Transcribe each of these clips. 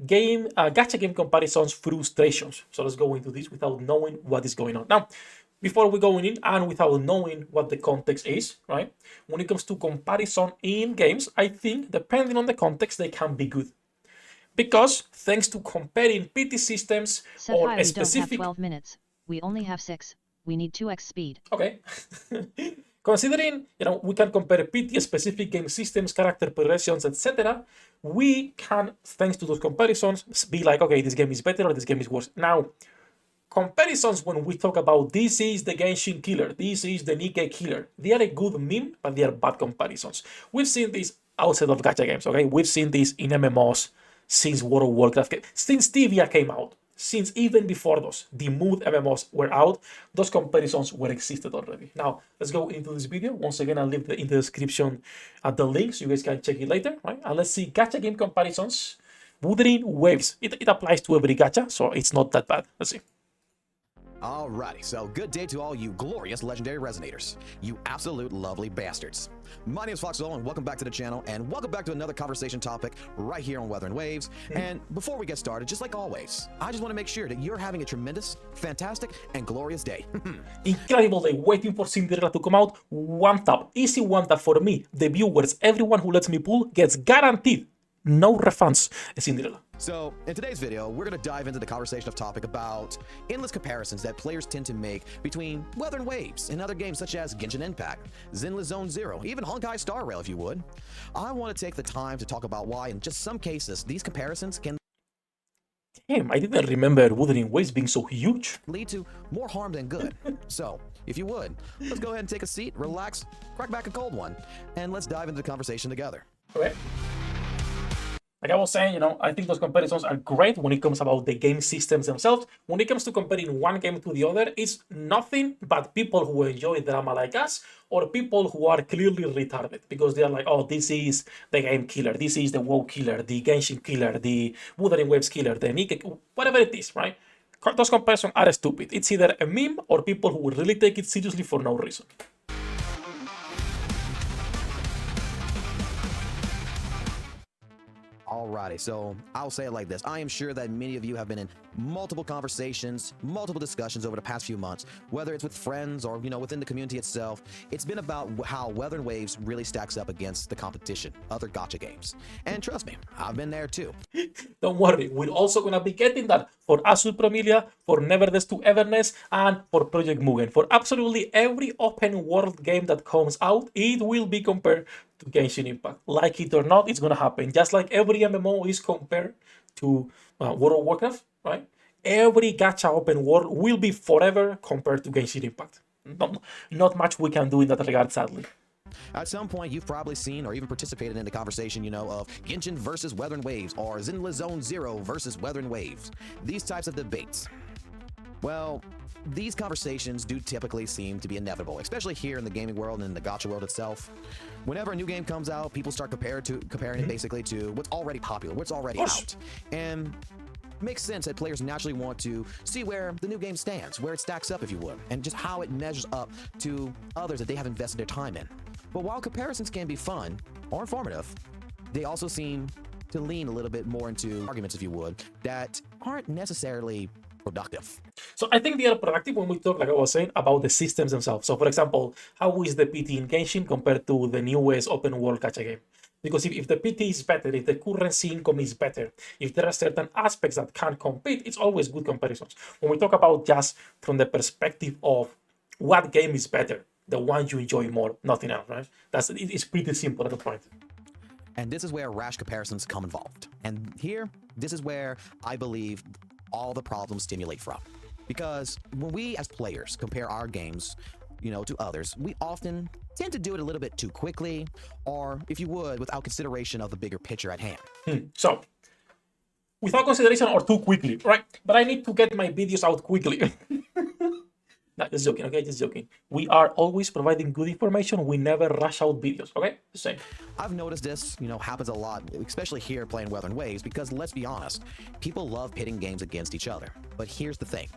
gacha game comparisons frustrations. So let's go into this without knowing what is going on. Now, before we go in and without knowing what the context is, right? When it comes to comparison in games, I think depending on the context, they can be good. Because thanks to comparing PT systems Sefhi, or a we don't have specific... 12 minutes. We only have 6. We need 2x speed. Okay. Considering, we can compare PT specific game systems, character progressions, etc., we can, thanks to those comparisons, be like, okay, this game is better or this game is worse. Now, comparisons when we talk about this is the Genshin killer, this is the Nikkei killer, they are a good meme, but they are bad comparisons. We've seen this outside of gacha games, okay? We've seen this in MMOs since World of Warcraft, since Tibia came out, since even before those, the mood MMOs were out, those comparisons were existed already. Now, let's go into this video. Once again, I'll leave in the description the link so you guys can check it later, right? And let's see gacha game comparisons. Wuthering Waves. It applies to every gacha, so it's not that bad. Let's see. Alrighty, so good day to all you glorious legendary resonators. You absolute lovely bastards. My name is Foxhole, and welcome back to the channel, and welcome back to another conversation topic right here on Weather and Waves. And before we get started, just like always, I just want to make sure that you're having a tremendous, fantastic, and glorious day. Incredible day, waiting for Cinderella to come out. One tap, easy one tap for me, the viewers, everyone who lets me pull gets guaranteed no refunds. Cinderella. So, in today's video, we're going to dive into the conversation of topic about endless comparisons that players tend to make between Weather and Waves and other games such as Genshin Impact, Zenless Zone Zero, even Honkai Star Rail if you would. I want to take the time to talk about why in just some cases these comparisons can Damn, I didn't remember Wuthering Waves being so huge. lead to more harm than good. So, if you would, let's go ahead and take a seat, relax, crack back a cold one, and let's dive into the conversation together. Okay. Like I was saying, I think those comparisons are great when it comes about the game systems themselves. When it comes to comparing one game to the other, it's nothing but people who enjoy drama like us or people who are clearly retarded because they are like, oh, this is the game killer, this is the WoW killer, the Genshin killer, the Wuthering Waves killer, the Nikkei, whatever it is, right? Those comparisons are stupid. It's either a meme or people who will really take it seriously for no reason. Alrighty, so I'll say it like this. I am sure that many of you have been in multiple conversations, multiple discussions over the past few months, whether it's with friends or, within the community itself. It's been about how Weather and Waves really stacks up against the competition, other gacha games. And trust me, I've been there too. Don't worry, we're also going to be getting that for Azul Promilia, for Nevertheless to Everness, and for Project Mugen. For absolutely every open world game that comes out, it will be compared to Genshin Impact. Like it or not, it's going to happen. Just like every MMO is compared to World of Warcraft, right? Every gacha open world will be forever compared to Genshin Impact. Not much we can do in that regard, sadly. At some point, you've probably seen or even participated in the conversation, of Genshin versus Weather and Waves or Zenless Zone Zero versus Weather and Waves. These types of debates. Well, these conversations do typically seem to be inevitable, especially here in the gaming world and in the gacha world itself. Whenever a new game comes out, people start comparing it basically to what's already popular, what's already out. And it makes sense that players naturally want to see where the new game stands, where it stacks up, if you would, and just how it measures up to others that they have invested their time in. But while comparisons can be fun or informative, they also seem to lean a little bit more into arguments, if you would, that aren't necessarily productive. So I think they are productive when we talk, like I was saying, about the systems themselves. So for example, how is the PT in Genshin compared to the newest open world gacha game? Because if the PT is better, if the currency income is better, if there are certain aspects that can compete, it's always good comparisons. When we talk about just from the perspective of what game is better, the one you enjoy more, nothing else, right? It's pretty simple at the point. And this is where rash comparisons come involved. And here, this is where I believe all the problems stimulate from. Because when we as players compare our games, to others, we often tend to do it a little bit too quickly, or if you would, without consideration of the bigger picture at hand. So, without consideration or too quickly, right? But I need to get my videos out quickly. No, just joking, okay? Just joking. We are always providing good information. We never rush out videos, okay? Just saying. I've noticed this, happens a lot, especially here playing Weather and Waves, because let's be honest, people love pitting games against each other. But here's the thing.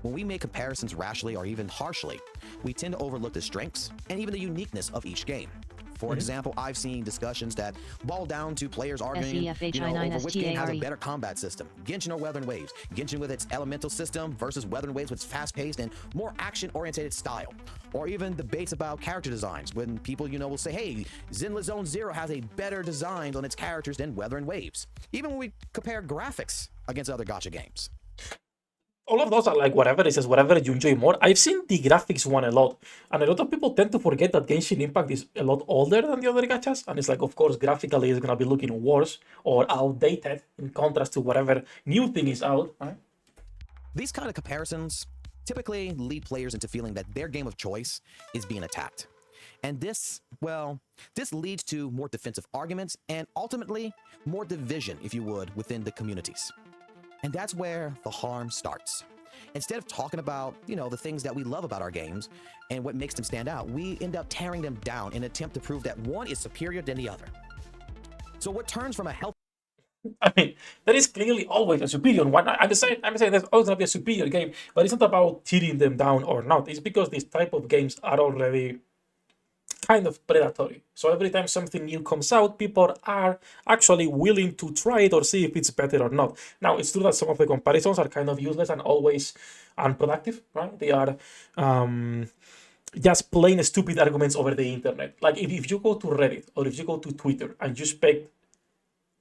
When we make comparisons rashly or even harshly, we tend to overlook the strengths and even the uniqueness of each game. For example, I've seen discussions that boil down to players arguing, over which game has a better combat system. Genshin or Weathering Waves. Genshin with its elemental system versus Weathering Waves with its fast-paced and more action-oriented style. Or even debates about character designs when people, will say, hey, Zenless Zone Zero has a better design on its characters than Weathering Waves. Even when we compare graphics against other gacha games. All of those are like whatever it is, whatever you enjoy more. I've seen the graphics one a lot, and a lot of people tend to forget that Genshin Impact is a lot older than the other gachas, and it's like, of course, graphically it's gonna be looking worse or outdated in contrast to whatever new thing is out, right? These kind of comparisons typically lead players into feeling that their game of choice is being attacked. And this leads to more defensive arguments and ultimately more division, if you would, within the communities. And that's where the harm starts. Instead of talking about, the things that we love about our games and what makes them stand out, we end up tearing them down in an attempt to prove that one is superior than the other. So what turns from a healthy... I mean, there is clearly always a superior one. I'm just saying there's always gonna be a superior game, but it's not about tearing them down or not. It's because these type of games are already kind of predatory. So every time something new comes out, people are actually willing to try it or see if it's better or not. Now, it's true that some of the comparisons are kind of useless and always unproductive, right? They are just plain stupid arguments over the internet. Like if you go to Reddit or if you go to Twitter and you expect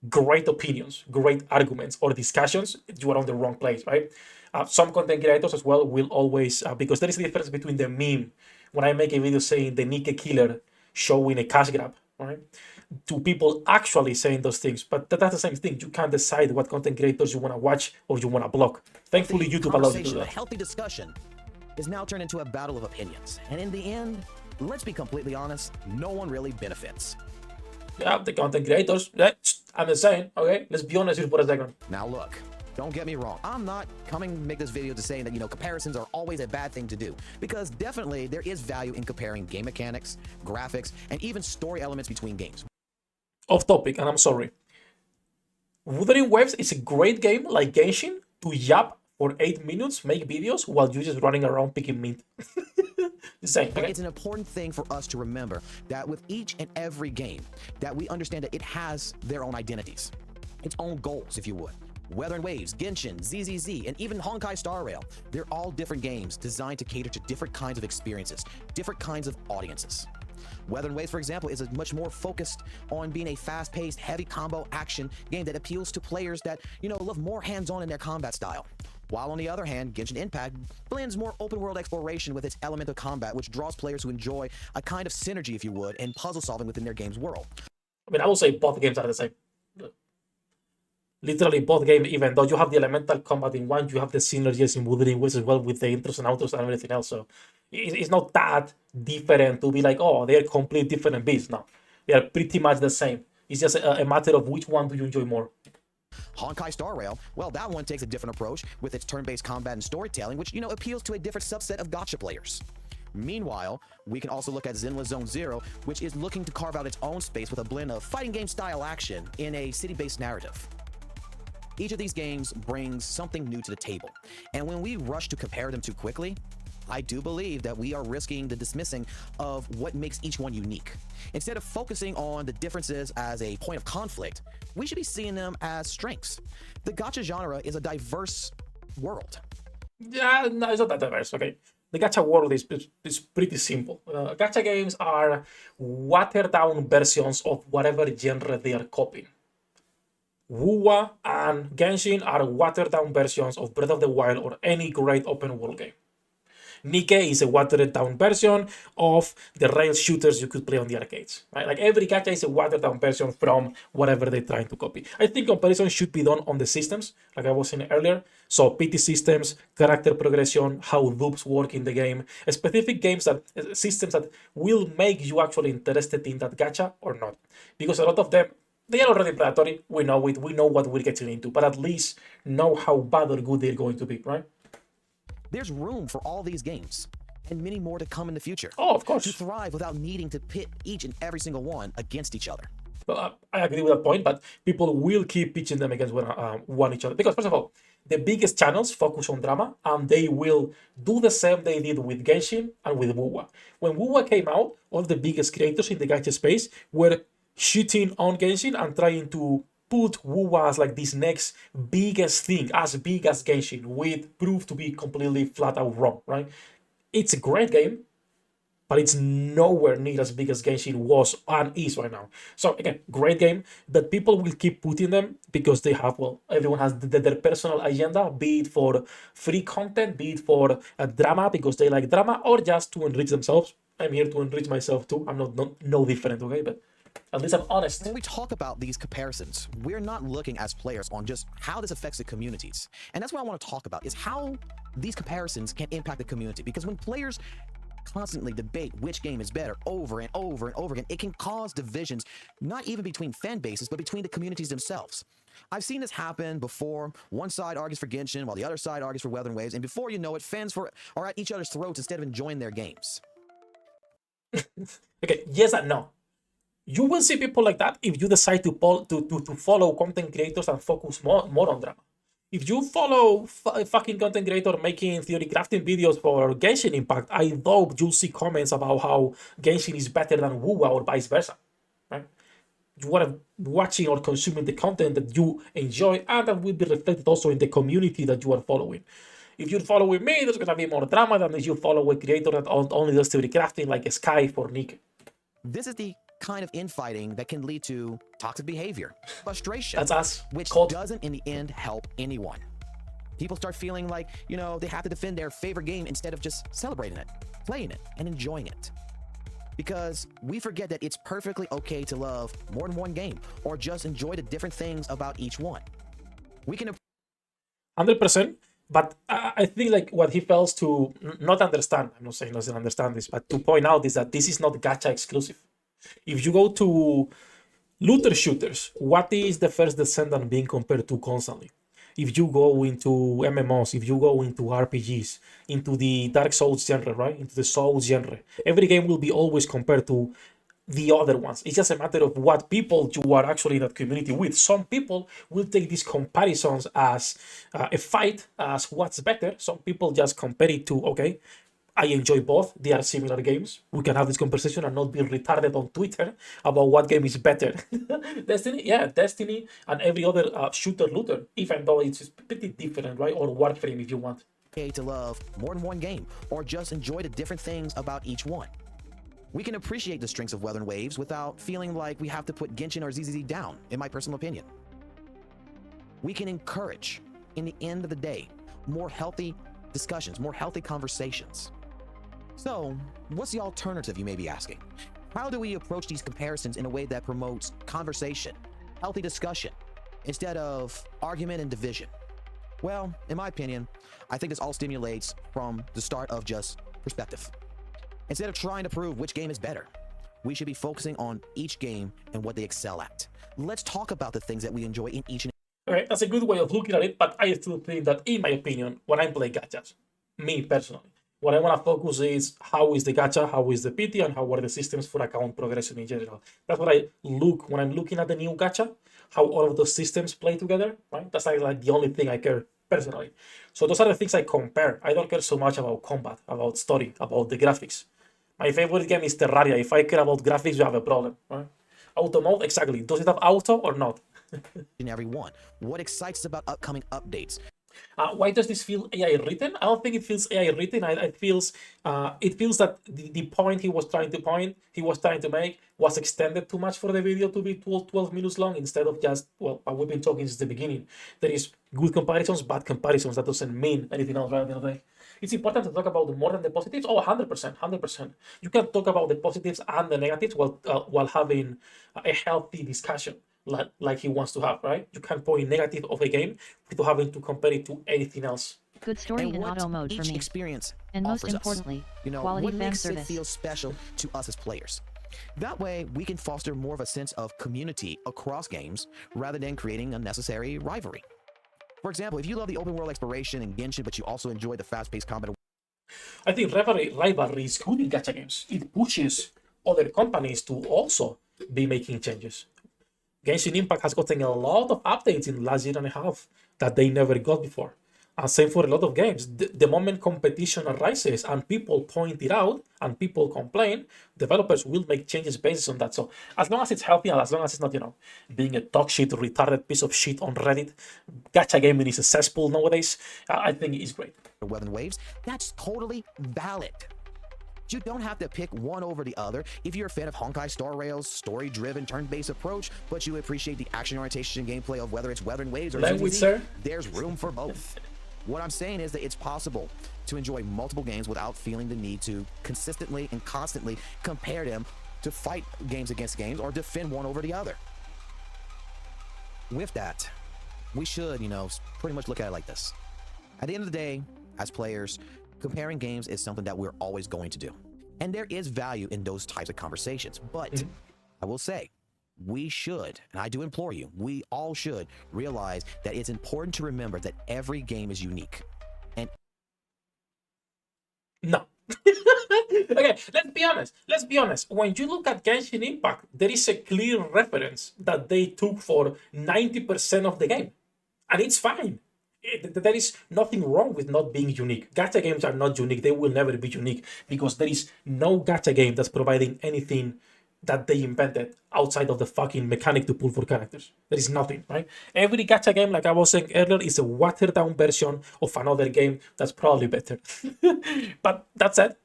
great opinions, great arguments or discussions, you are on the wrong place, right? Some content creators as well will always, because there is a difference between the meme when I make a video saying the Nike killer showing a cash grab, right? To people actually saying those things, but that's the same thing. You can't decide what content creators you want to watch or you want to block. Thankfully, YouTube allows you to do that. A healthy discussion is now turned into a battle of opinions. And in the end, let's be completely honest, no one really benefits. Yeah, the content creators, I'm just saying, okay, let's be honest here for a second. Now look, don't get me wrong. I'm not coming to make this video to say that, comparisons are always a bad thing to do. Because definitely there is value in comparing game mechanics, graphics, and even story elements between games. Off topic, and I'm sorry. Wuthering Waves is a great game like Genshin to yap for 8 minutes, make videos while you're just running around picking meat. Same, okay? It's an important thing for us to remember that with each and every game, that we understand that it has their own identities, its own goals, if you would. Weathering Waves, Genshin, ZZZ, and even Honkai Star Rail, they're all different games designed to cater to different kinds of experiences, different kinds of audiences. Weathering Waves, for example, is much more focused on being a fast-paced, heavy combo action game that appeals to players that, love more hands-on in their combat style. While on the other hand, Genshin Impact blends more open-world exploration with its element of combat, which draws players who enjoy a kind of synergy, if you would, and puzzle-solving within their game's world. I mean, I will say both games are the same. Literally both games, even though you have the elemental combat in one, you have the synergies in Wuthering Waves as well with the intros and outros and everything else. So it's not that different to be like, oh, they're completely different beasts. No, they are pretty much the same. It's just a matter of which one do you enjoy more. Honkai Star Rail, well, that one takes a different approach with its turn-based combat and storytelling, which, appeals to a different subset of gacha players. Meanwhile, we can also look at Zenless Zone Zero, which is looking to carve out its own space with a blend of fighting game style action in a city-based narrative. Each of these games brings something new to the table, and when we rush to compare them too quickly, I do believe that we are risking the dismissing of what makes each one unique. Instead of focusing on the differences as a point of conflict, we should be seeing them as strengths. The gacha genre is a diverse world. Yeah, no, it's not that diverse, okay? The gacha world is pretty simple. Gacha games are watered-down versions of whatever genre they are copying. Wuwa and Genshin are watered-down versions of Breath of the Wild or any great open-world game. Nikke is a watered-down version of the rail shooters you could play on the arcades. Right? Like every gacha is a watered-down version from whatever they're trying to copy. I think comparison should be done on the systems, like I was saying earlier. So PT systems, character progression, how loops work in the game, specific systems that will make you actually interested in that gacha or not. Because a lot of them, they are already predatory. We know it. We know what we're getting into, but at least know how bad or good they're going to be, right? There's room for all these games, and many more to come in the future. Oh, of course. To thrive without needing to pit each and every single one against each other. I agree with that point, but people will keep pitching them against one each other. Because, first of all, the biggest channels focus on drama, and they will do the same they did with Genshin and with Wuwa. When Wuwa came out, all the biggest creators in the gacha space were shooting on Genshin and trying to put Wuwa as like this next biggest thing, as big as Genshin, which proved to be completely flat out wrong, right? It's a great game, but it's nowhere near as big as Genshin was and is right now. So again, great game, but people will keep putting them because they have, well, everyone has their personal agenda, be it for free content, be it for a drama because they like drama, or just to enrich themselves. I'm here to enrich myself too. I'm not no different, okay? But at least I'm honest. When we talk about these comparisons, we're not looking as players on just how this affects the communities. And that's what I want to talk about, is how these comparisons can impact the community. Because when players constantly debate which game is better over and over and over again, it can cause divisions, not even between fan bases, but between the communities themselves. I've seen this happen before. One side argues for Genshin, while the other side argues for Weather and Waves, and before you know it, fans are at each other's throats instead of enjoying their games. Okay, yes and no. You will see people like that if you decide to follow content creators and focus more on drama. If you follow a fucking content creator making theory crafting videos for Genshin Impact, I doubt you'll see comments about how Genshin is better than Wuwa or vice versa. Right? You are watching or consuming the content that you enjoy, and that will be reflected also in the community that you are following. If you're following me, there's gonna be more drama than if you follow a creator that only does theory crafting like Sky for Nick. This is the kind of infighting that can lead to toxic behavior, frustration, That's us. which Cold. doesn't in the end help anyone. People start feeling like, they have to defend their favorite game instead of just celebrating it, playing it, and enjoying it. Because we forget that it's perfectly okay to love more than one game, or just enjoy the different things about each one. We can 100%, but I think like what he fails to not understand, I'm not saying he doesn't understand this, but to point out is that this is not gacha exclusive. If you go to looter shooters, what is the First Descendant being compared to constantly? If you go into MMOs, if you go into RPGs, into the Dark Souls genre, right? Into the Souls genre, every game will be always compared to the other ones. It's just a matter of what people you are actually in that community with. Some people will take these comparisons as a fight, as what's better. Some people just compare it to, okay, I enjoy both. They are similar games. We can have this conversation and not be retarded on Twitter about what game is better. Destiny, yeah, Destiny and every other shooter looter, even though it's pretty different, right? Or Warframe if you want. okay to love more than one game, or just enjoy the different things about each one. We can appreciate the strengths of Weather and Waves without feeling like we have to put Genshin or ZZZ down, in my personal opinion. We can encourage, in the end of the day, more healthy discussions, more healthy conversations. So, what's the alternative, you may be asking? How do we approach these comparisons in a way that promotes conversation, healthy discussion, instead of argument and division? Well, in my opinion, I think this all stimulates from the start of just perspective. Instead of trying to prove which game is better, we should be focusing on each game and what they excel at. Let's talk about the things that we enjoy in each and Okay, that's a good way of looking at it, but I still think that, in my opinion, when I play gachas, me personally, what I want to focus is how is the gacha, how is the PT, and how are the systems for account progression in general. That's what I look when I'm looking at the new gacha, how all of those systems play together, right? That's like the only thing I care personally. So those are the things I compare. I don't care so much about combat, about story, about the graphics. My favorite game is Terraria. If I care about graphics, you have a problem, right? Auto mode, exactly. Does it have auto or not? every one. What excites us about upcoming updates? Why does this feel AI written? I don't think it feels AI written. It feels that the point he was trying to make was extended too much for the video to be 12 minutes long instead of just, well, we've been talking since the beginning. There is good comparisons, bad comparisons. That doesn't mean anything else, right? At the end of the day. It's important to talk about more than the positives. Oh, 100%, 100%. You can talk about the positives and the negatives while having a healthy discussion. Like he wants to have, right? You can point negative of a game without having to compare it to anything else. Good story And in what auto mode for each me. experience And most offers us. importantly, What quality fan makes it service. feel special to us as players. That way, we can foster more of a sense of community across games rather than creating unnecessary rivalry. For example, if you love the open world exploration in Genshin, but you also enjoy the fast-paced combat. I think rivalry is good in gacha games. It pushes other companies to also be making changes. Genshin Impact has gotten a lot of updates in the last year and a half that they never got before. And same for a lot of games. The moment competition arises and people point it out and people complain, developers will make changes based on that. So as long as it's healthy and as long as it's not, being a dog shit, retarded piece of shit on Reddit, gacha gaming is a cesspool nowadays. I think it's great. Weather and Waves, that's totally valid. You don't have to pick one over the other. If you're a fan of Honkai Star Rail's story-driven, turn-based approach, but you appreciate the action orientation gameplay of whether it's Weather and Waves or Language, ZZZ, sir. there's room for both. What I'm saying is that it's possible to enjoy multiple games without feeling the need to consistently and constantly compare them to fight games against games or defend one over the other. With that, we should, pretty much look at it like this. At the end of the day, as players, comparing games is something that we're always going to do. And there is value in those types of conversations. But I will say, we should, and I do implore you, we all should realize that it's important to remember that every game is unique. And no. Okay, let's be honest. When you look at Genshin Impact, there is a clear reference that they took for 90% of the game. And it's fine. There is nothing wrong with not being unique. Gacha games are not unique. They will never be unique because there is no gacha game that's providing anything that they invented outside of the fucking mechanic to pull for characters. There is nothing, right? Every gacha game, like I was saying earlier, is a watered down version of another game that's probably better. But that's it.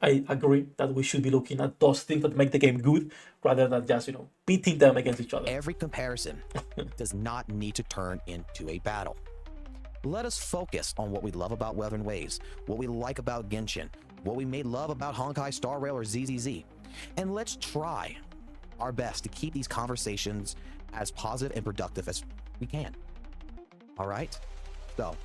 I agree that we should be looking at those things that make the game good rather than just, beating them against each other. every comparison does not need to turn into a battle. Let us focus on what we love about Weather and Waves, what we like about Genshin, what we may love about Honkai Star Rail or ZZZ. And let's try our best to keep these conversations as positive and productive as we can. All right? So,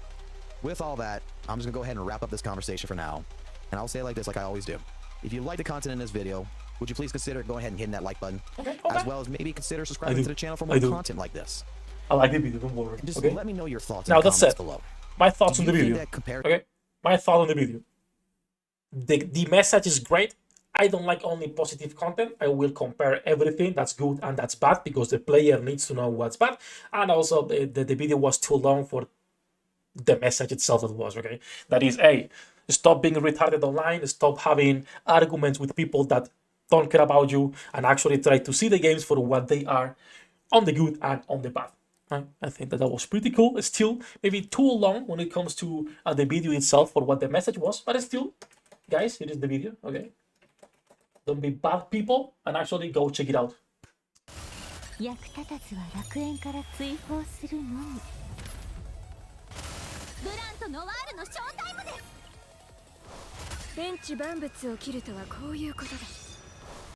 with all that, I'm just gonna go ahead and wrap up this conversation for now. And I'll say it like this, like I always do. If you like the content in this video, would you please consider going ahead and hitting that like button? Okay. As well as maybe consider subscribing to the channel for more content like this. I like the video, don't worry. And just Okay? let me know your thoughts Now in the that's comments it. below. My thoughts on Do the you think video. that compared Okay? My thought on the video. The message is great. I don't like only positive content. I will compare everything that's good and that's bad because the player needs to know what's bad. And also the video was too long for the message itself that was, okay? That is, hey, stop being retarded online, stop having arguments with people that don't care about you, and actually try to see the games for what they are, on the good and on the bad. Right? I think that was pretty cool. Still, maybe too long when it comes to the video itself for what the message was, but still, guys, here is the video, okay? Don't be bad people and actually go check it out. 役立たずは楽園から追放するのみ。ブランとノワールのショータイムです。天地万物を切るとはこういうことだ。